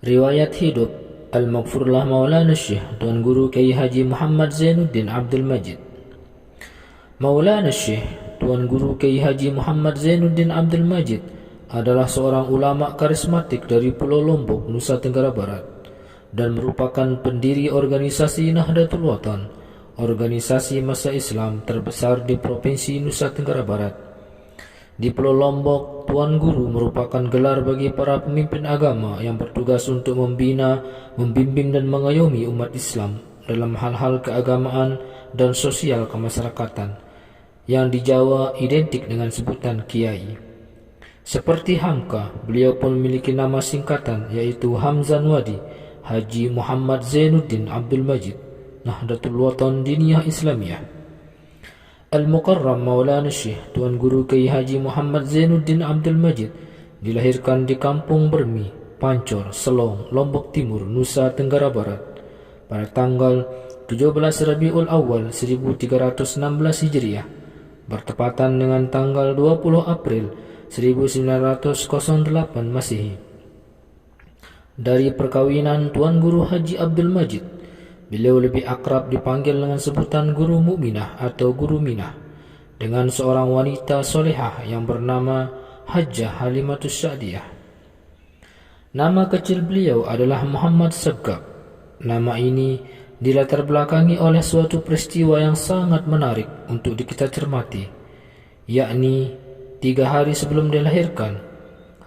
Riwayat hidup Al-Maghfurlah Maulana Syekh Tuan Guru Kiai Haji Muhammad Zainuddin Abdul Majid. Maulana Syekh Tuan Guru Kiai Haji Muhammad Zainuddin Abdul Majid adalah seorang ulama karismatik dari Pulau Lombok, Nusa Tenggara Barat, dan merupakan pendiri organisasi Nahdlatul Watan, organisasi massa Islam terbesar di Provinsi Nusa Tenggara Barat. Di Pulau Lombok, Tuan Guru merupakan gelar bagi para pemimpin agama yang bertugas untuk membina, membimbing dan mengayomi umat Islam dalam hal-hal keagamaan dan sosial kemasyarakatan yang di Jawa identik dengan sebutan Kiai. Seperti Hamka, beliau pun memiliki nama singkatan yaitu Hamzan Wadi Haji Muhammad Zainuddin Abdul Majid, Nahdlatul Watan Diniyah Islamiyah. Al-Mukarram Maulana Syekh Tuan Guru Kiai Haji Muhammad Zainuddin Abdul Majid dilahirkan di Kampung Bermi, Pancor, Selong, Lombok Timur, Nusa Tenggara Barat pada tanggal 17 Rabiul Awal 1316 Hijriah, bertepatan dengan tanggal 20 April 1908 Masehi. Dari perkawinan Tuan Guru Haji Abdul Majid, beliau lebih akrab dipanggil dengan sebutan Guru Mukminah atau Guru Minah, dengan seorang wanita solehah yang bernama Hajjah Halimatus Sa'diyah. Nama kecil beliau adalah Muhammad Saggab. Nama ini dilatar belakangi oleh suatu peristiwa yang sangat menarik untuk kita cermati, yakni 3 hari sebelum dilahirkan,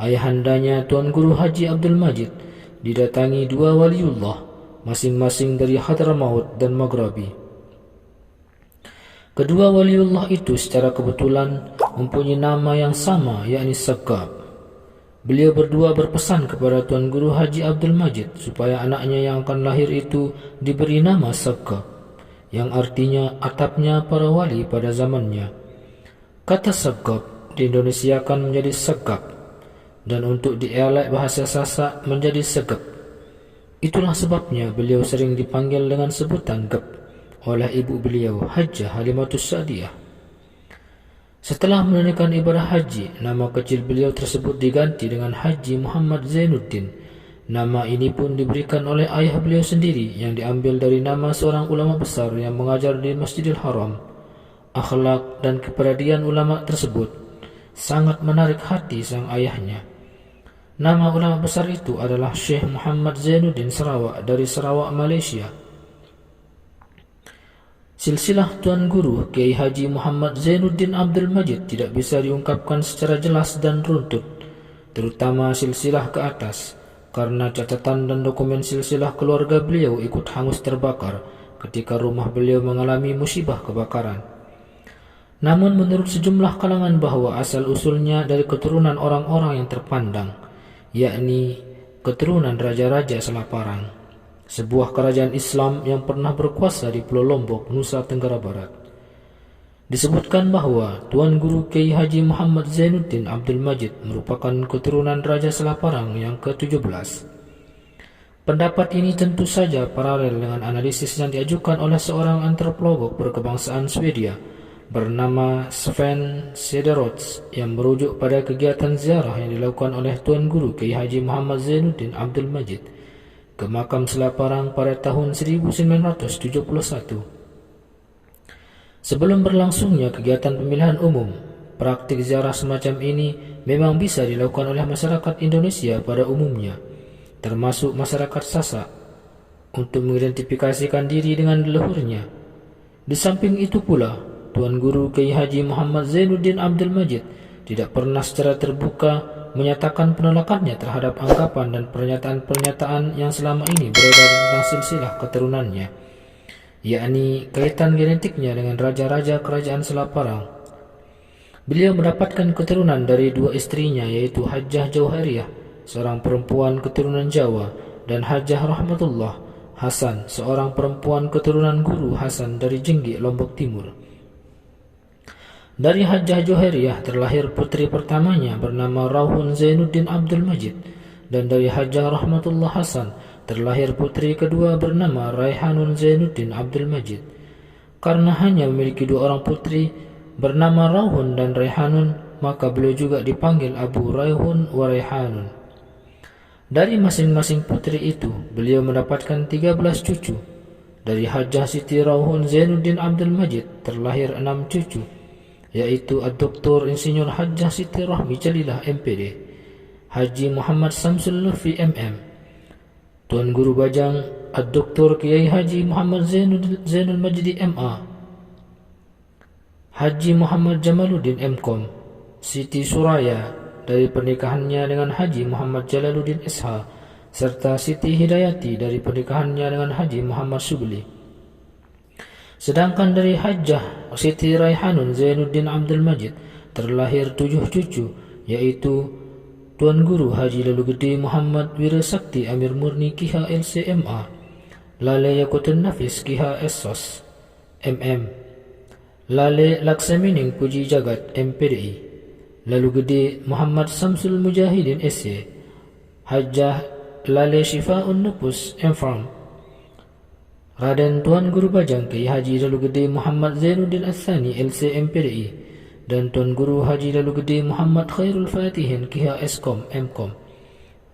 ayahandanya Tuan Guru Haji Abdul Majid didatangi 2 waliullah, masing-masing dari Hadramaut dan Maghrabi. Kedua waliullah itu secara kebetulan mempunyai nama yang sama, yakni Saggab. Beliau berdua berpesan kepada Tuan Guru Haji Abdul Majid supaya anaknya yang akan lahir itu diberi nama Saggab, yang artinya atapnya para wali pada zamannya. Kata Saggab diindonesiakan menjadi Segap, dan untuk dialek bahasa Sasak menjadi Segep. Itulah sebabnya beliau sering dipanggil dengan sebutan Gep oleh ibu beliau, Hajjah Halimatus Sa'diyah. Setelah menunaikan ibadah haji, nama kecil beliau tersebut diganti dengan Haji Muhammad Zainuddin. Nama ini pun diberikan oleh ayah beliau sendiri yang diambil dari nama seorang ulama besar yang mengajar di Masjidil Haram. Akhlak dan kepribadian ulama tersebut sangat menarik hati sang ayahnya. Nama ulama besar itu adalah Syekh Muhammad Zainuddin Sarawak dari Sarawak, Malaysia. Silsilah Tuan Guru Kiai Haji Muhammad Zainuddin Abdul Majid tidak bisa diungkapkan secara jelas dan runtut, terutama silsilah ke atas, karena catatan dan dokumen silsilah keluarga beliau ikut hangus terbakar ketika rumah beliau mengalami musibah kebakaran. Namun menurut sejumlah kalangan bahwa asal-usulnya dari keturunan orang-orang yang terpandang, yakni keturunan Raja-Raja Selaparang, sebuah kerajaan Islam yang pernah berkuasa di Pulau Lombok, Nusa Tenggara Barat. Disebutkan bahwa Tuan Guru Kiai Haji Muhammad Zainuddin Abdul Majid merupakan keturunan Raja Selaparang yang ke-17. Pendapat ini tentu saja paralel dengan analisis yang diajukan oleh seorang antropolog berkebangsaan Swedia bernama Sven Cederroth yang merujuk pada kegiatan ziarah yang dilakukan oleh Tuan Guru Kiai Haji Muhammad Zainuddin Abdul Majid ke makam Selaparang pada tahun 1971. Sebelum berlangsungnya kegiatan pemilihan umum, praktik ziarah semacam ini memang bisa dilakukan oleh masyarakat Indonesia pada umumnya, termasuk masyarakat Sasak, untuk mengidentifikasikan diri dengan leluhurnya. Di samping itu pula, Tuan Guru Kiai Haji Muhammad Zainuddin Abdul Majid tidak pernah secara terbuka menyatakan penolakannya terhadap anggapan dan pernyataan-pernyataan yang selama ini beredar tentang silsilah keturunannya, yakni kaitan genetiknya dengan raja-raja kerajaan Selaparang. Beliau mendapatkan keturunan dari 2 istrinya, yaitu Hajjah Jauhariyah, seorang perempuan keturunan Jawa, dan Hajjah Rahmatullah Hasan, seorang perempuan keturunan Guru Hasan dari Jenggik, Lombok Timur. Dari Hajjah Jauhariyah terlahir putri pertamanya bernama Rauhun Zainuddin Abdul Majid, dan dari Hajjah Rahmatullah Hasan terlahir putri kedua bernama Raihanun Zainuddin Abdul Majid. Karena hanya memiliki 2 orang putri bernama Rauhun dan Raihanun, maka beliau juga dipanggil Abu Raihan wa Raihanun. Dari masing-masing putri itu, beliau mendapatkan 13 cucu. Dari Hajjah Siti Rauhun Zainuddin Abdul Majid terlahir 6 cucu, yaitu Ad-Doktor Insinyur Hajjah Siti Rahmi Jalilah MPD, Haji Muhammad Samsul Lutfi MM, Tuan Guru Bajang Ad-Doktor Kiai Haji Muhammad Zainul Majdi MA, Haji Muhammad Jamaluddin MKom, Siti Suraya dari pernikahannya dengan Haji Muhammad Jalaluddin SH, serta Siti Hidayati dari pernikahannya dengan Haji Muhammad Subli. Sedangkan dari Hajjah Siti Raihanun Zainuddin Abdul Majid terlahir 7 cucu, yaitu Tuan Guru Haji Lalu Gede Muhammad Wirasakti Amir Murni Kiha LCMA, Lale Yakutun Nafis Kiha Essos MM, Lale Laksamining Puji Jagat MPDI, Lalu Gede Muhammad Samsul Mujahidin SC, Hajjah Lale Syifa'un Nupus Farm, Raden Tuan Guru Bajang Kiai Haji Lalu Gede Muhammad Zainuddin As-Sani LC MPDI, dan Tuan Guru Haji Lalu Gede Muhammad Khairul Fatihin Kiha Eskom MKom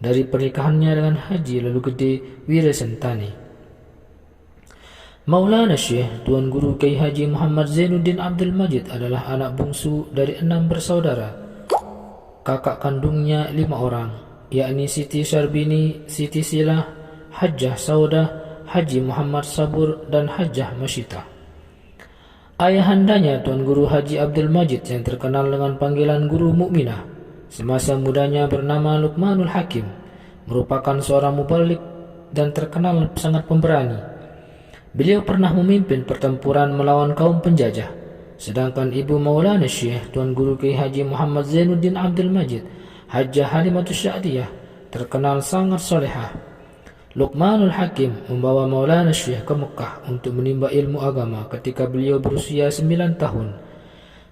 dari pernikahannya dengan Haji Lalu Gede Wirasentani. Maulana Syekh Tuan Guru Kiai Haji Muhammad Zainuddin Abdul Majid adalah anak bungsu dari 6 bersaudara. Kakak kandungnya 5 orang, yakni Siti Syarbini, Siti Silah, Hajjah Saudah, Haji Muhammad Sabur, dan Hajjah Masyita. Ayahandanya Tuan Guru Haji Abdul Majid yang terkenal dengan panggilan Guru Mukminah, semasa mudanya bernama Luqmanul Hakim, merupakan seorang mubalik dan terkenal sangat pemberani. Beliau pernah memimpin pertempuran melawan kaum penjajah. Sedangkan ibu Maulana Syekh Tuan Guru Kiai Haji Muhammad Zainuddin Abdul Majid, Hajjah Halimatus Sya'diyah, terkenal sangat solehah. Luqmanul Hakim membawa Maulana Syekh ke Mekah untuk menimba ilmu agama ketika beliau berusia 9 tahun.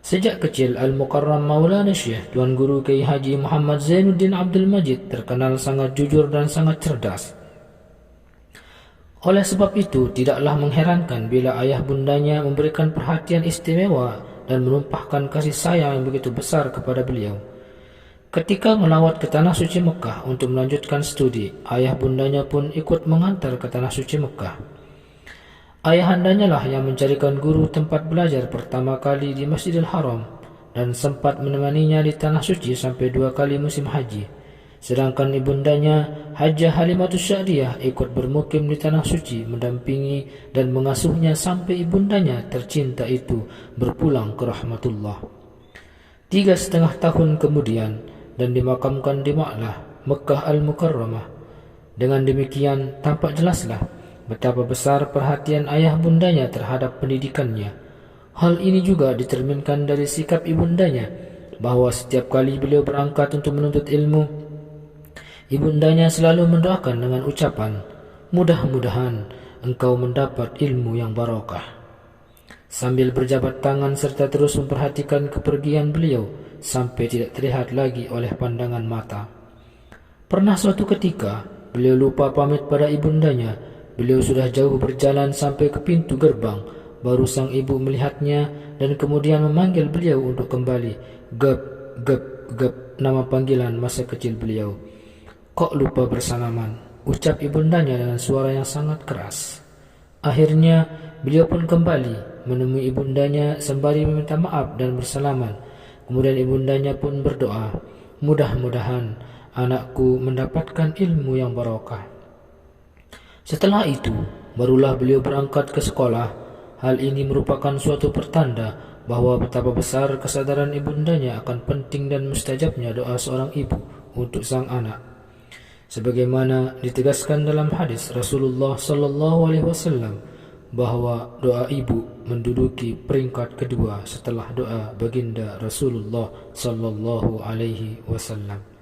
Sejak kecil Al-Mukarram Maulana Syekh Tuan Guru Kiai Haji Muhammad Zainuddin Abdul Majid terkenal sangat jujur dan sangat cerdas. Oleh sebab itu, tidaklah mengherankan bila ayah bundanya memberikan perhatian istimewa dan menumpahkan kasih sayang yang begitu besar kepada beliau. Ketika melawat ke Tanah Suci Mekah untuk melanjutkan studi, ayah bundanya pun ikut mengantar ke Tanah Suci Mekah. Ayahandanya lah yang mencarikan guru tempat belajar pertama kali di Masjidil Haram dan sempat menemaninya di Tanah Suci sampai 2 kali musim haji. Sedangkan ibundanya Hajjah Halimatus Sya'diyah ikut bermukim di Tanah Suci, mendampingi dan mengasuhnya sampai ibundanya tercinta itu berpulang ke rahmatullah 3,5 tahun kemudian dan dimakamkan di Ma'lah, Mekah Al-Mukarramah. Dengan demikian tampak jelaslah betapa besar perhatian ayah bundanya terhadap pendidikannya. Hal ini juga dicerminkan dari sikap ibundanya, bahwa setiap kali beliau berangkat untuk menuntut ilmu, ibundanya selalu mendoakan dengan ucapan, "Mudah-mudahan engkau mendapat ilmu yang barokah." Sambil berjabat tangan serta terus memperhatikan kepergian beliau sampai tidak terlihat lagi oleh pandangan mata. Pernah suatu ketika beliau lupa pamit pada ibundanya. Beliau sudah jauh berjalan sampai ke pintu gerbang, baru sang ibu melihatnya dan kemudian memanggil beliau untuk kembali. "Gep, gep, gep," nama panggilan masa kecil beliau. "Kok lupa bersalaman?" ucap ibundanya dengan suara yang sangat keras. Akhirnya beliau pun kembali menemui ibundanya sembari meminta maaf dan bersalaman. Kemudian ibundanya pun berdoa, "Mudah-mudahan anakku mendapatkan ilmu yang barokah." Setelah itu barulah beliau berangkat ke sekolah. Hal ini merupakan suatu pertanda bahwa betapa besar kesadaran ibundanya akan penting dan mustajabnya doa seorang ibu untuk sang anak. Sebagaimana ditegaskan dalam hadis Rasulullah SAW bahwa doa ibu menduduki peringkat kedua setelah doa baginda Rasulullah SAW.